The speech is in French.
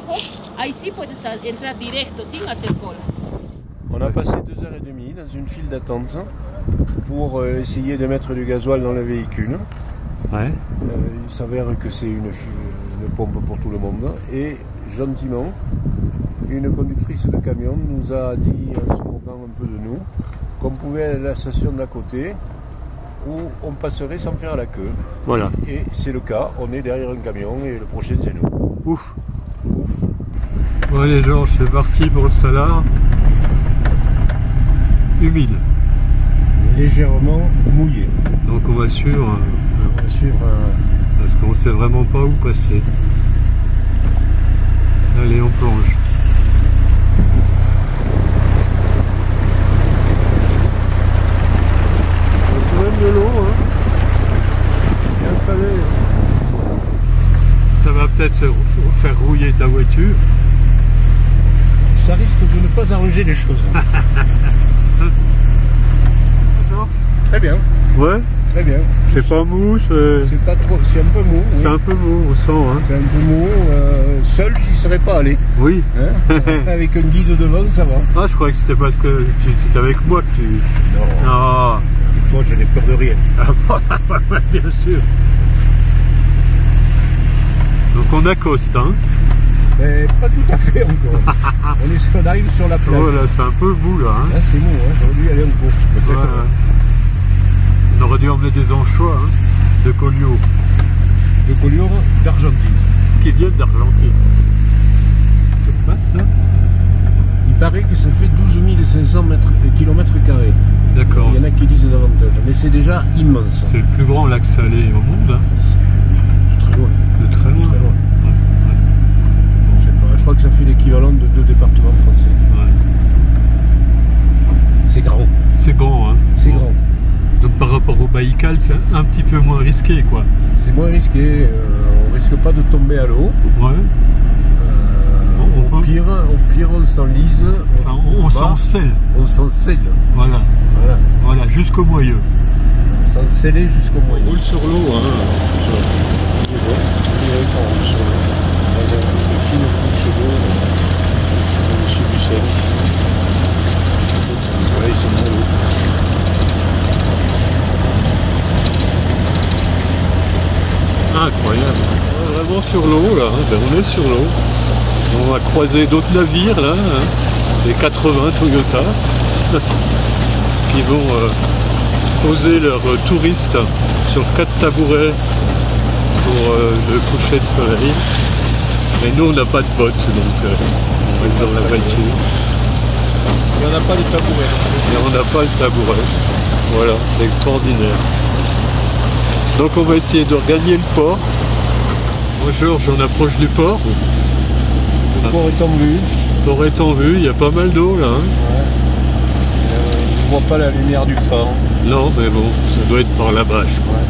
fijo, ahí sí puedes entrar directo sin hacer cola. On a passé 2h30 dans une file d'attente pour essayer de mettre du gasoil dans le véhicule. Ouais. Il s'avère que c'est une pompe pour tout le monde et gentiment, une conductrice de camion nous a dit, en se moquant un peu de nous, qu'on pouvait aller à la station d'à côté où on passerait sans faire la queue. Voilà. Et c'est le cas, on est derrière un camion et le prochain c'est nous. Ouf. Ouf. Bon allez Georges, c'est parti pour le Salar. Humide. Légèrement mouillé. Donc on va suivre. On va suivre parce qu'on sait vraiment pas où passer. Allez, on plonge. même de l'eau, hein. Bien salé. Ça va peut-être faire rouiller ta voiture. Ça risque de ne pas arranger les choses. Très bien. Ouais. Très bien. C'est pas mou, c'est pas trop, c'est un peu mou. Oui. C'est un peu mou, on sent. Hein. C'est un peu mou. Seul, j'y serais pas allé. Oui. Hein. Avec un guide devant, ça va. Ah, je croyais que c'était parce que c'était avec moi que tu. Non. Ah. Avec toi, je n'ai peur de rien. Bien sûr. Donc on accoste, hein. Mais pas tout à fait encore. On arrive sur la plage. Oh là, c'est un peu mou là. Hein. Là, c'est mou, hein. J'aurais dû aller en course. Ouais, ouais. On aurait dû emmener des anchois hein, de Collioure. De Collioure d'Argentine. Qui viennent d'Argentine. Sur place, ça. Il paraît que ça fait 12 500 km². D'accord. Il y en a qui disent davantage, mais c'est déjà immense. C'est le plus grand lac salé au monde. Hein. De très loin. De très loin. Très loin. Ouais. Bon, je sais pas, je crois que ça fait l'équivalent de 2 départements français. Ouais. C'est grand. C'est grand, hein. C'est grand. Donc par rapport au Baïkal, c'est un petit peu moins risqué, quoi. C'est moins risqué, on risque pas de tomber à l'eau. Ouais. Au pire, on s'enlise. Enfin, on s'en scelle. On s'en scelle. Voilà. Voilà. Voilà, jusqu'au moyeu. S'en sceller jusqu'au moyeu. On roule sur l'eau, hein. Incroyable. Vraiment sur l'eau là, hein. Ben, on est sur l'eau. On va croiser d'autres navires là, hein. Les 80 Toyota qui vont poser leurs touristes sur 4 tabourets pour le coucher de soleil. Mais nous on n'a pas de bottes donc on reste dans la voiture. Et on n'a pas de tabouret. Et on n'a pas de tabouret. Voilà, c'est extraordinaire. Donc on va essayer de regagner le port. Moi Georges, on approche du port. Le port est en vue. Le port est en vue, il y a pas mal d'eau là. Hein. Ouais. Je ne vois pas la lumière du phare. Non mais bon, ça doit être par là-bas je crois. Ouais.